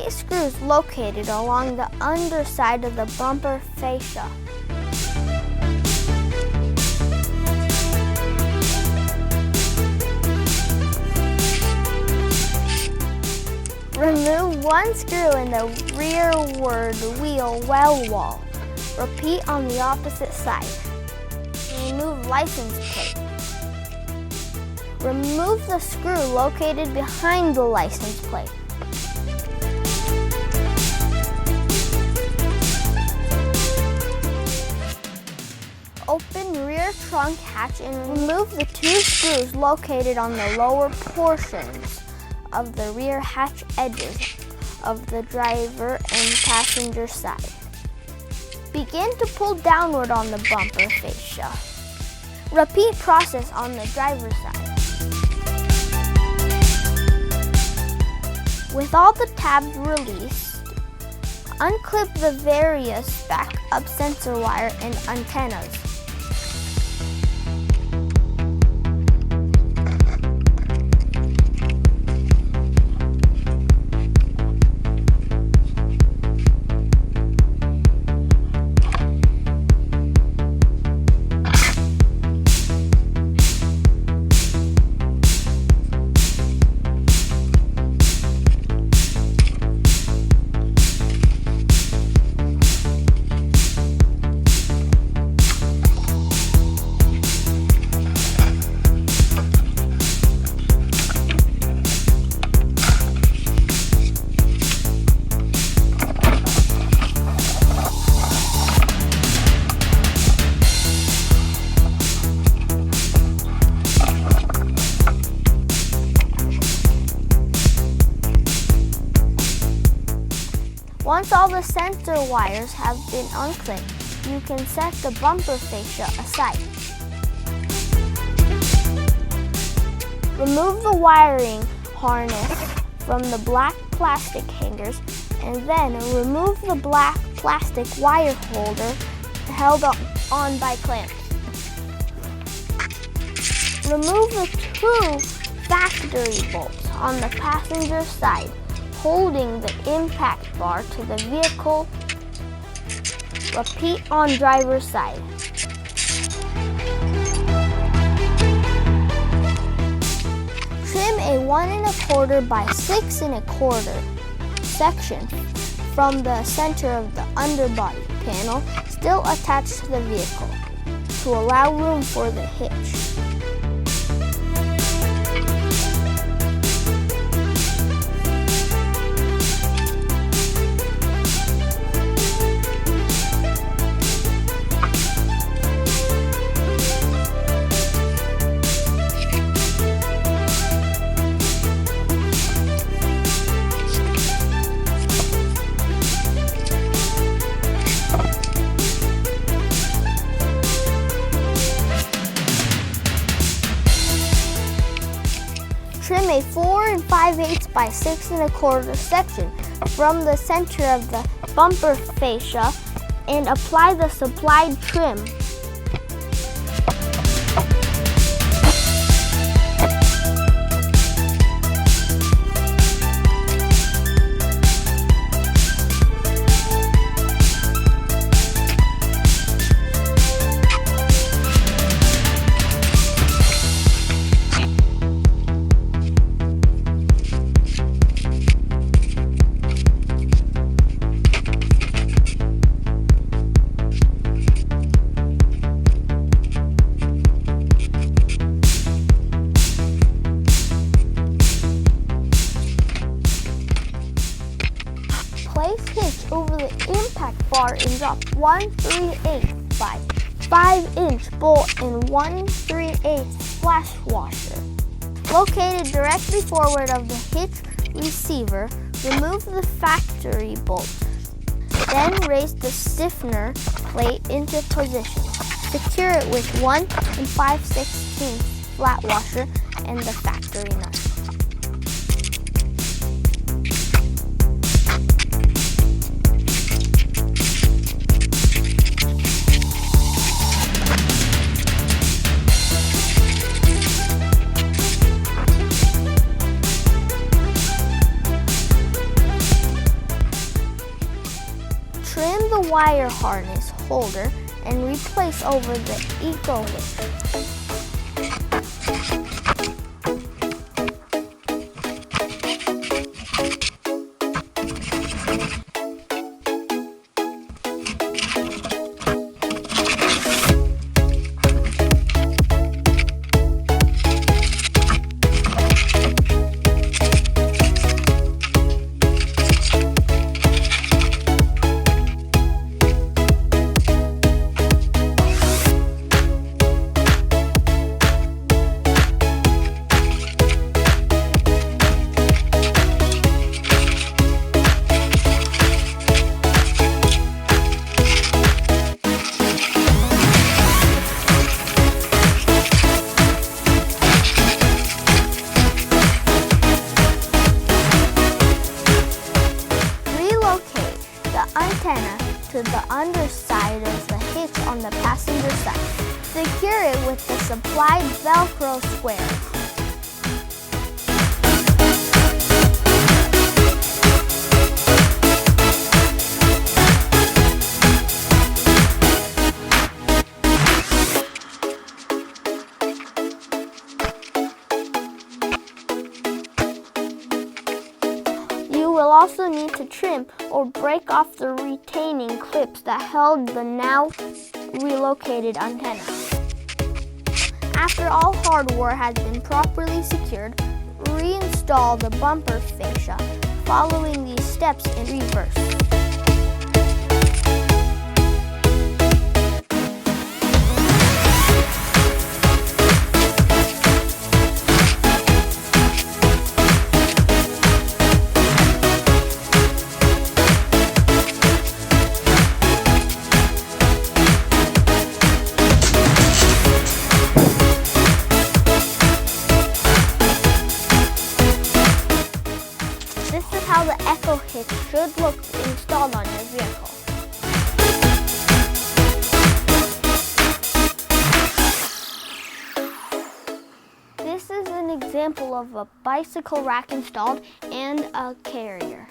tight screws located along the underside of the bumper fascia. Remove one screw in the rearward wheel well wall. Repeat on the opposite side. Remove license plate. Remove the screw located behind the license plate. Open rear trunk hatch and remove the two screws located on the lower portions of the rear hatch edges of the driver and passenger side. Begin to pull downward on the bumper fascia. Repeat process on the driver's side. With all the tabs released, unclip the various backup sensor wire and antennas. Once all the sensor wires have been unclipped, you can set the bumper fascia aside. Remove the wiring harness from the black plastic hangers and then remove the black plastic wire holder held on by clamps. Remove the two factory bolts on the passenger side, holding the impact bar to the vehicle. Repeat on driver's side. Trim a 1 1/4 by 6 1/4 section from the center of the underbody panel still attached to the vehicle to allow room for the hitch. Trim a 4 5/8 by 6 1/4 section from the center of the bumper fascia and apply the supplied trim. Place hitch over the impact bar and drop 1 3/8 by 5-inch bolt and 1 3/8 flash washer. Located directly forward of the hitch receiver, remove the factory bolt. Then raise the stiffener plate into position. Secure it with 1 5/16 flat washer and the factory nut. wire harness holder and replace over the EcoHitch. Antenna to the underside of the hitch on the passenger side. Secure it with the supplied Velcro square. You will also need to trim or break off the retaining clips that held the now relocated antenna. After all hardware has been properly secured, reinstall the bumper fascia, following these steps in reverse. This is how the EcoHitch should look installed on your vehicle. This is an example of a bicycle rack installed and a carrier.